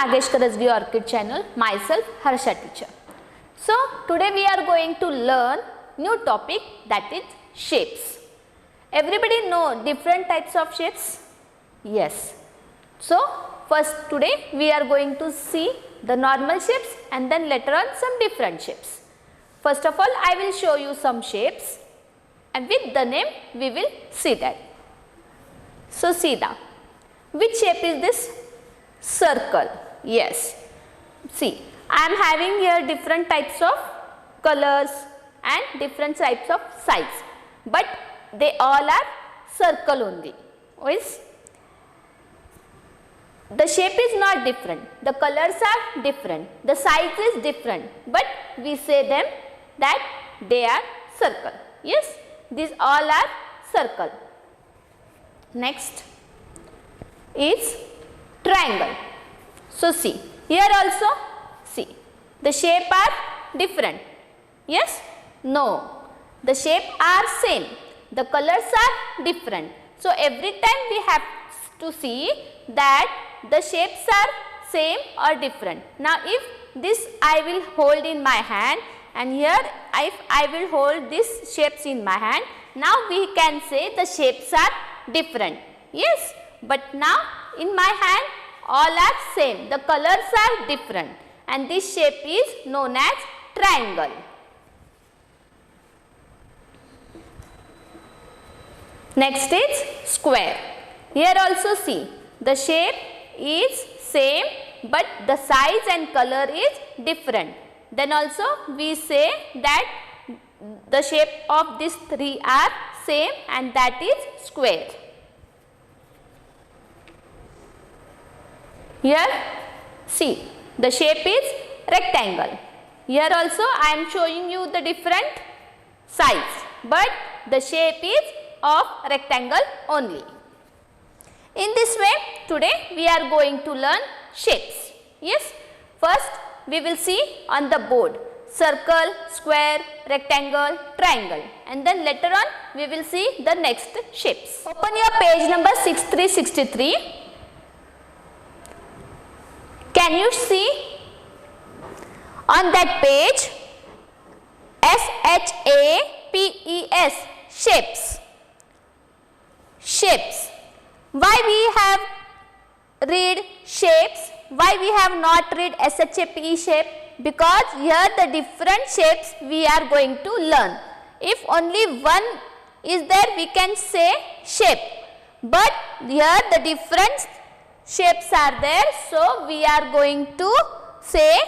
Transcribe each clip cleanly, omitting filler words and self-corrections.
Nagesh Karajagi Orchid channel, myself Harsha teacher. So today we are going to learn new topic, that is shapes. Everybody know different types of shapes? Yes. So first today we are going to see the normal shapes and then later on some different shapes. First of all I will show you some shapes and with the name we will see that. So see that. Which shape is this? Circle. Yes. See, I am having here different types of colors and different types of size, but they all are circle only. Yes. The shape is not different, the colors are different, the size is different, but we say them that they are circle. Yes, these all are circle. Next is triangle. So see, here also see, the shape are different. Yes? No, the shape are same, the colors are different. So every time we have to see that the shapes are same or different. Now if this I will hold in my hand and here if I will hold these shapes in my hand, now we can say the shapes are different. Yes, but now in my hand all are same, the colors are different and this shape is known as triangle. Next is square. Here also see, the shape is same but the size and color is different. Then also we say that the shape of these three are same and that is square. Here see, the shape is rectangle. Here also I am showing you the different size, but the shape is of rectangle only. In this way today we are going to learn shapes. Yes, first we will see on the board circle, square, rectangle, triangle, and then later on we will see the next shapes. Open your page number 6363. Can you see on that page SHAPES, shapes. Shapes. Why we have read shapes? Why we have not read SHAPE shape? Because here the different shapes we are going to learn. If only one is there we can say shape, but here the different shapes are there, so we are going to say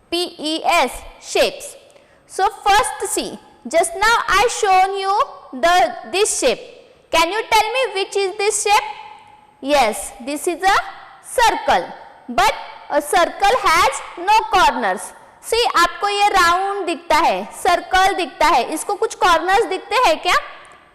SHAPES, shapes. So first see, just now I shown you this shape. Can you tell me which is this shape? Yes, this is a circle, but a circle has no corners. See, आपको ये round दिखता है, circle दिखता है, इसको कुछ corners दिखते हैं क्या?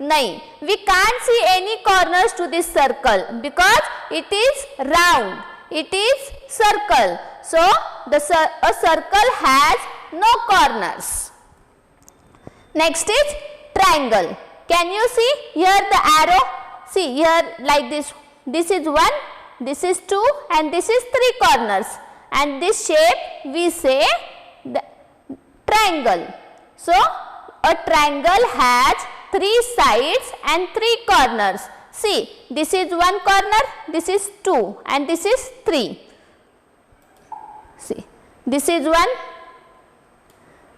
नहीं, we can't see any corners to this circle because it is round, it is circle. So a circle has no corners. Next is triangle. Can you see here the arrow? See here like this. This is 1, this is 2 and this is 3 corners. And this shape we say the triangle. So a triangle has 3 sides and 3 corners. See, this is 1 corner, this is 2 and this is 3. See, this is 1,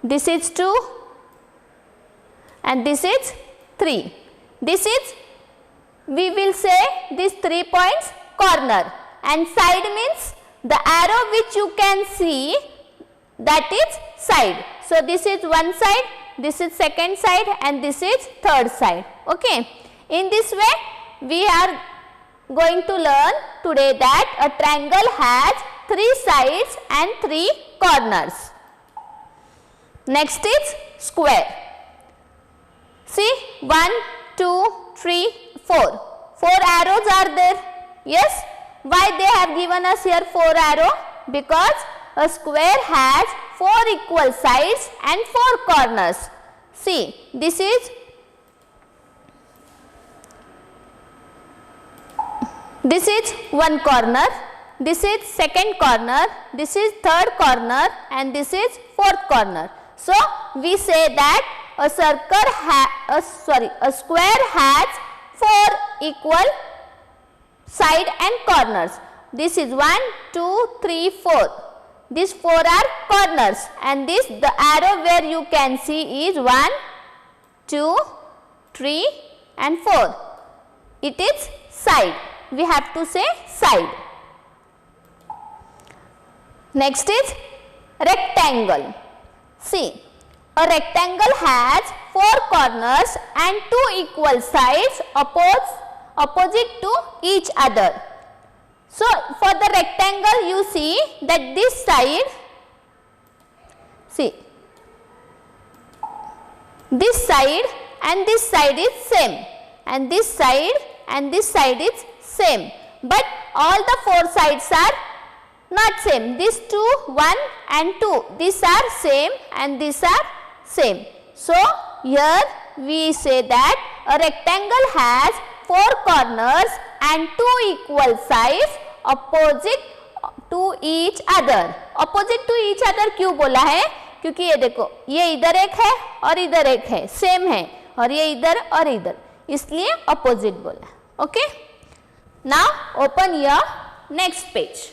this is 2 and this is 3. This is, we will say these 3 points corner, and side means the arrow which you can see, that is side. So this is one side, this is second side and this is third side. Okay. In this way we are going to learn today that a triangle has 3 sides and 3 corners. Next is square. See, 1, 2, 3, 4. 4 arrows are there. Yes. Why they have given us here 4 arrow? Because a square has 4 equal sides and 4 corners. See, this is one corner, this is second corner, this is third corner, and this is fourth corner. So we say that a square has 4 equal side and corners. This is 1, 2, 3, 4. These 4 are corners, and this, the arrow where you can see is 1, 2, 3 and 4. It is side. We have to say side. Next is rectangle. See, a rectangle has 4 corners and 2 equal sides opposite to each other. So, for the rectangle you see that this side, see, this side and this side is same, and this side and this side is same, but all the 4 sides are not same. These 2, 1 and 2, these are same and these are same. So, here we say that a rectangle has 4 corners and 2 equal sides opposite to each other. Opposite to each other क्यों बोला है? क्योंकि ये देखो, ये इधर एक है और इधर एक है, सेम है, और ये इधर और इधर, इसलिए opposite बोला. Okay? Now open your next page.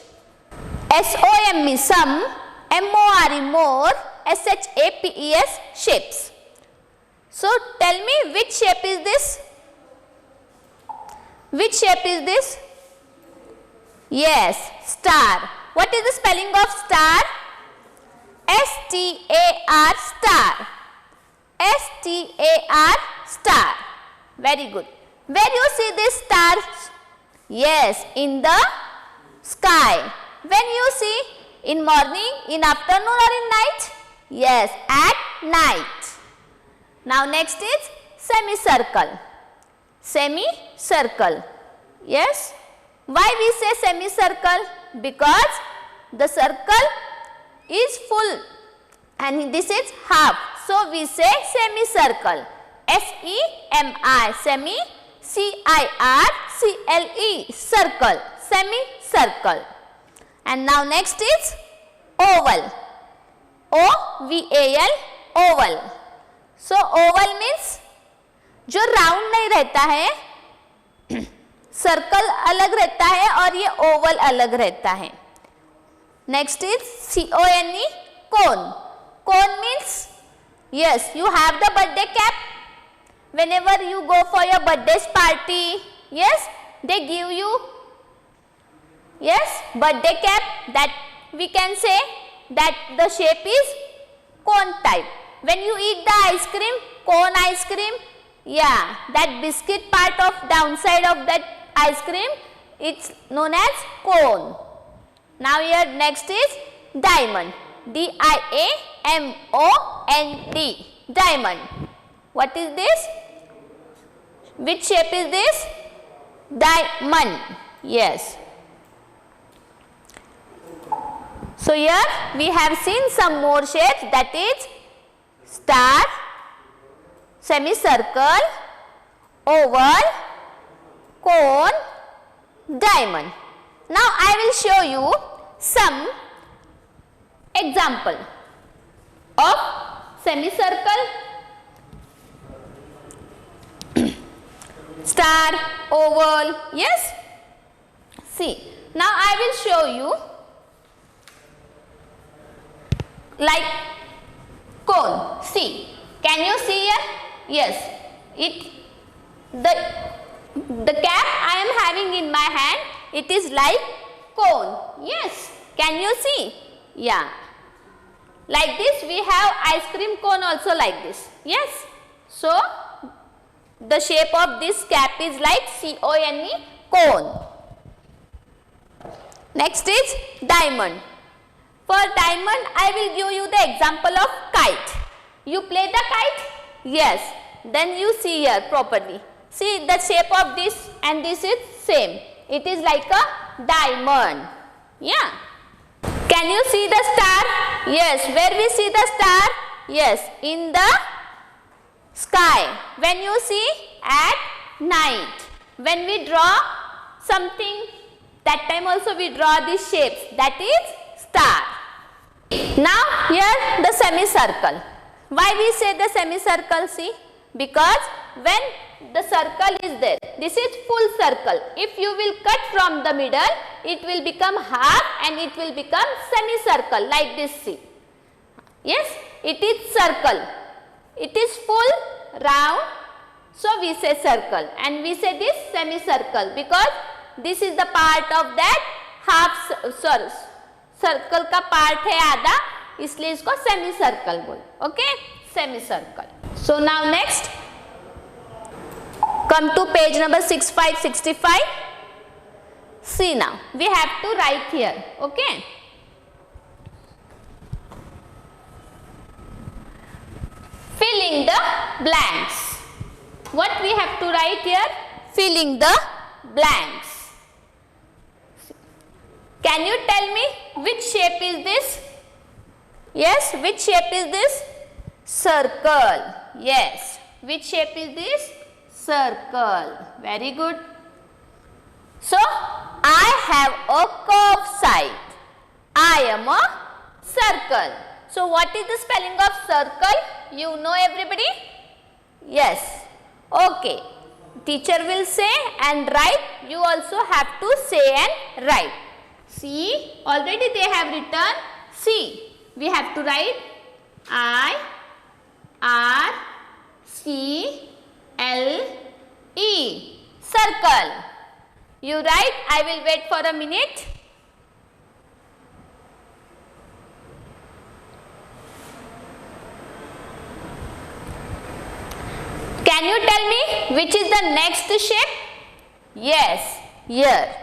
SOM is sum, MORE more, SHAPES shapes. So tell me which shape is this? Which shape is this? Yes, star. What is the spelling of star? S-T-A-R, star. S-T-A-R, star. Very good. Where you see these stars? Yes, in the sky. When you see? In morning, in afternoon or in night? Yes, at night. Now next is semicircle. Semicircle. Yes. Why we say semicircle? Because the circle is full and this is half. So we say semicircle. S-E-M-I, semi, C-I-R-C-L-E, circle, semicircle. And now next is oval. O-V-A-L, oval. So oval means जो round नहीं रहता है, circle अलग रहता है और ये Oval अलग रहता है. Next is CONE, cone. Cone means, yes, you have the birthday cap. Whenever you go for your birthday party, yes, they give you, yes, birthday cap. That we can say that the shape is cone type. When you eat the ice cream, cone ice cream, yeah, that biscuit part of downside of that ice cream, it's known as cone. Now here next is diamond. D-I-A-M-O-N-D, diamond. What is this? Which shape is this? Diamond. Yes. So here we have seen some more shapes, that is star, semicircle, oval, cone, diamond. Now I will show you some example of semicircle, star, oval. Yes. See, now I will show you like cone. See, can you see here? Yes, the cap I am having in my hand, it is like cone. Yes, can you see? Yeah, like this we have ice cream cone also like this. Yes, so the shape of this cap is like CONE, cone. Next is diamond. For diamond I will give you the example of kite. You play the kite? Yes, then you see here properly. See the shape of this and this is same. It is like a diamond. Yeah. Can you see the star? Yes. Where we see the star? Yes, in the sky. When you see at night. When we draw something that time also we draw these shapes, that is star. Now here the semicircle. Why we say the semicircle? See, because when the circle is there, this is full circle. If you will cut from the middle, it will become half and it will become semicircle like this. See, yes, it is circle. It is full round, so we say circle, and we say this semicircle because this is the part of that half, sorry, circle का part है आधा, इसलिए इसको semi circle बोल. Okay, semi circle. So now next come to page number 6565. See now, we have to write here. Okay, filling the blanks. What we have to write here? Filling the blanks. Can you tell me which shape is this? Yes, which shape is this? Circle. Yes, which shape is this? Circle. Very good. So, I have a curved side. I am a circle. So, what is the spelling of circle? You know everybody? Yes. Okay. Teacher will say and write. You also have to say and write. See, already they have written. See, we have to write I, R, C, L, E, circle. You write, I will wait for a minute. Can you tell me which is the next shape? Yes, here.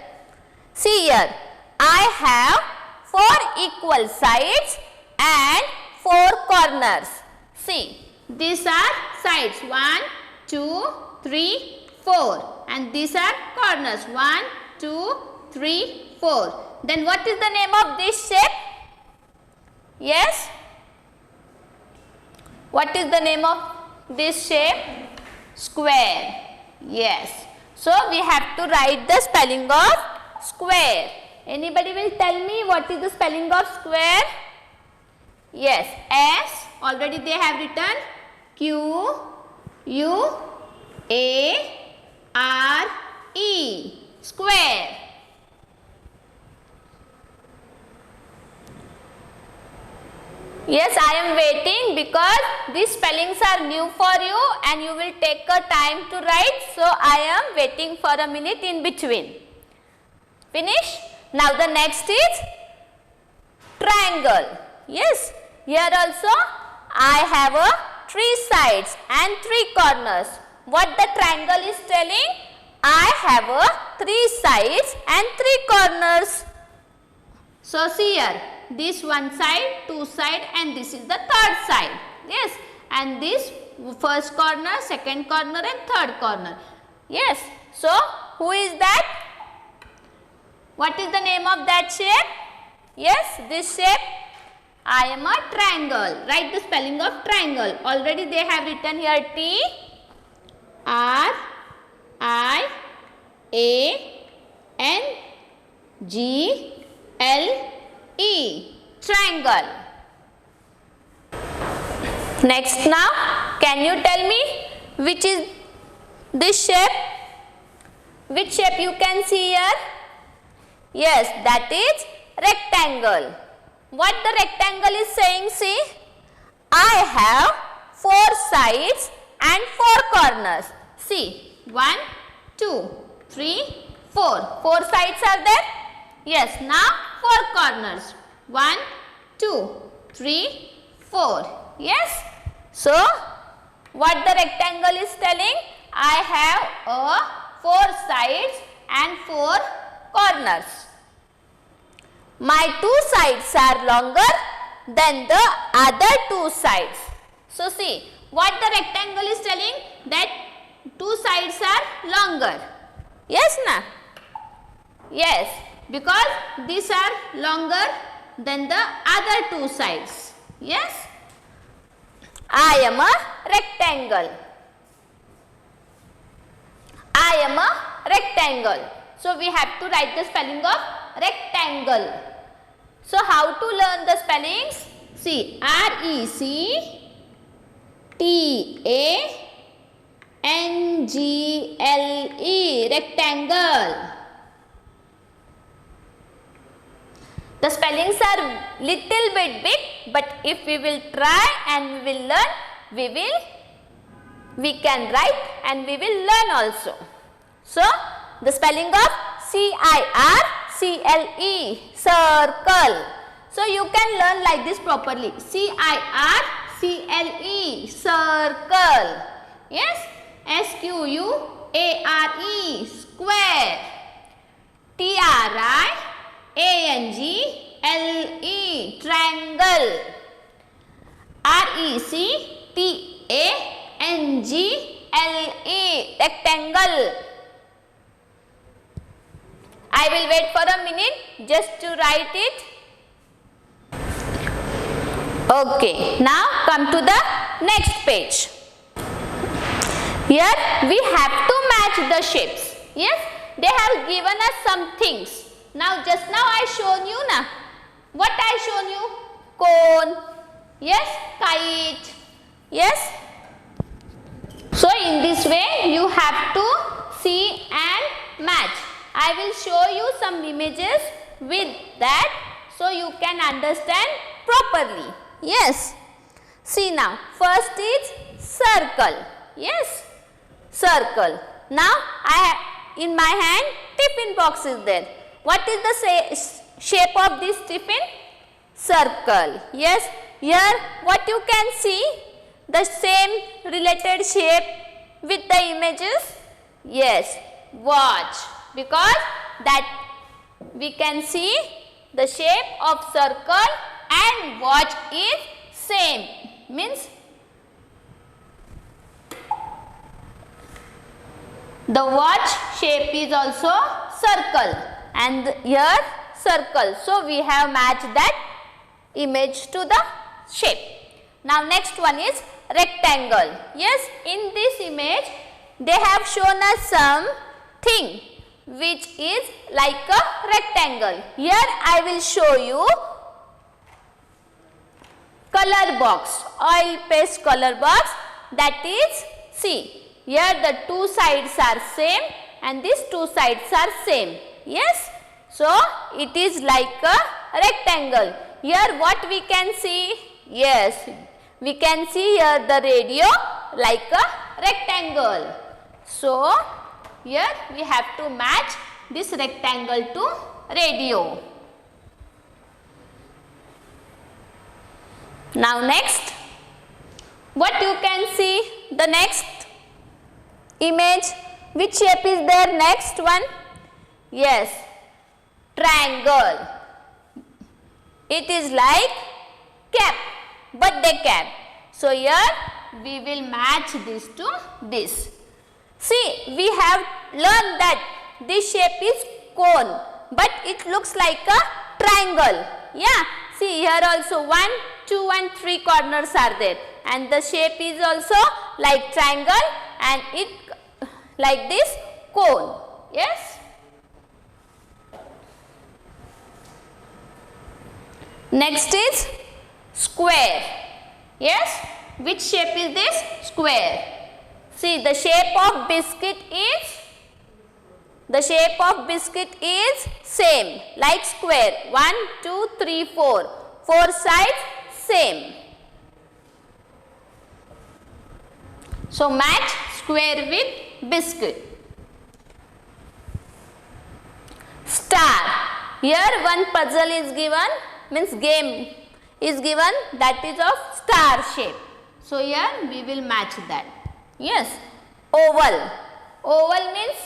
See here. I have 4 equal sides and 4 corners. See, these are sides 1, 2, 3, 4, and these are corners 1, 2, 3, 4. Then what is the name of this shape? Yes? What is the name of this shape? Square. Yes. So we have to write the spelling of square. Anybody will tell me what is the spelling of square? Yes, S, already they have written Q, U, A, R, E, square. Yes, I am waiting because these spellings are new for you and you will take a time to write. So, I am waiting for a minute in between. Finish? Now, the next is triangle. Yes, here also I have a 3 sides and 3 corners. What the triangle is telling? I have a 3 sides and 3 corners. So, see here, this one side, 2 side, and this is the 3rd side. Yes, and this first corner, second corner and 3rd corner. Yes, so who is that? What is the name of that shape? Yes, this shape. I am a triangle. Write the spelling of triangle. Already they have written here T, R, I, A, N, G, L, E. Triangle. Next now, can you tell me which is this shape? Which shape you can see here? Yes, that is rectangle. What the rectangle is saying, see, I have 4 sides and 4 corners. See, 1, 2, 3, 4. 4 sides are there? Yes, now 4 corners. 1, 2, 3, 4. Yes. So, what the rectangle is telling? I have 4 sides and 4 corners. My 2 sides are longer than the other 2 sides. So, see, what the rectangle is telling? That 2 sides are longer. Yes, na? Yes, because these are longer than the other 2 sides. Yes? I am a rectangle. I am a rectangle. So we have to write the spelling of rectangle. So how to learn the spellings? See, R-E-C-T-A-N-G-L-E, rectangle. The spellings are little bit big, but if we will try and we will learn, we can write and we will learn also. So the spelling of C-I-R-C-L-E, circle. So you can learn like this properly. C-I-R-C-L-E, circle. Yes. S-Q-U-A-R-E, square. T-R-I-A-N-G-L-E, triangle. R-E-C-T-A-N-G-L-E, rectangle. I will wait for a minute just to write it. Okay, now come to the next page. Here we have to match the shapes. Yes, they have given us some things. Now just now I shown you na. What I shown you? Cone. Yes, kite. Yes. So in this way you have to see and match. I will show you some images with that so you can understand properly. Yes. See now, first is circle. Yes, circle. Now I have in my hand tiffin box is there. What is the shape of this tiffin? Circle. Yes. Here what you can see, the same related shape with the images. Yes, watch, because that we can see the shape of circle and watch is same, means the watch shape is also circle and here circle. So we have matched that image to the shape. Now next one is rectangle. Yes, in this image they have shown us some thing which is like a rectangle. Here I will show you color box, oil paste color box, that is, see, here the two sides are same and these two sides are same. Yes, so it is like a rectangle. Here what we can see? Yes, we can see here the radio like a rectangle. So here we have to match this rectangle to radio. Now next, what you can see, the next image, which shape is there? Next one? Yes, triangle. It is like cap, birthday cap. So here we will match this to this. See, we have learned that this shape is cone, but it looks like a triangle. Yeah, see here also 1, 2 and 3 corners are there and the shape is also like triangle and it like this cone. Yes. Next is square. Yes, which shape is this? Square. See, the shape of biscuit is same like square. 1, 2, 3, 4. 4 sides same. So match square with biscuit. Star. Here one puzzle is given, means game is given, that is of star shape. So here we will match that. Yes, oval. Oval means,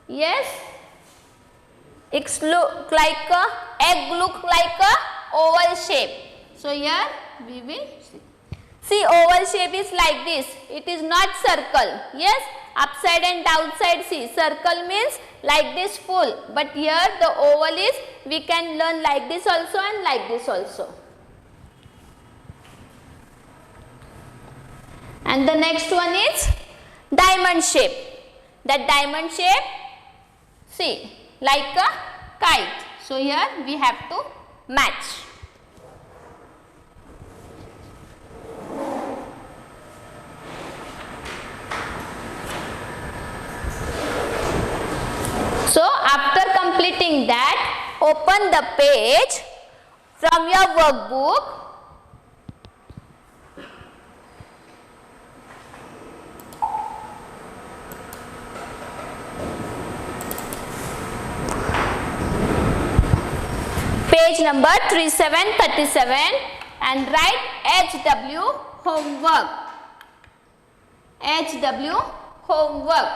yes, it look like a egg, look like a oval shape. So here we will see oval shape is like this. It is not circle. Yes, upside and downside. See, circle means like this full, but here the oval is, we can learn like this also and like this also. And the next one is diamond shape. That diamond shape, See, like a kite. So here we have to match. So after completing that, open the page from your workbook. Page number 3737 and write HW homework. HW homework.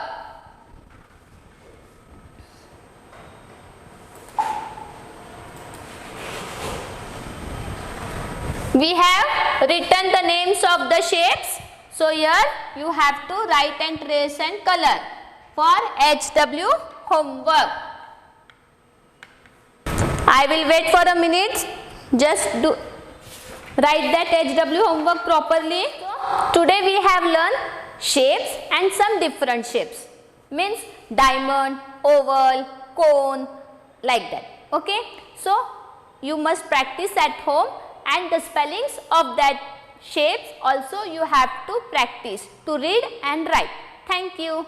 We have written the names of the shapes. So here you have to write and trace and color for HW homework. I will wait for a minute. Just write that HW homework properly. Today we have learned shapes and some different shapes. Means diamond, oval, cone, like that. Okay. So you must practice at home, and the spellings of that shapes also you have to practice to read and write. Thank you.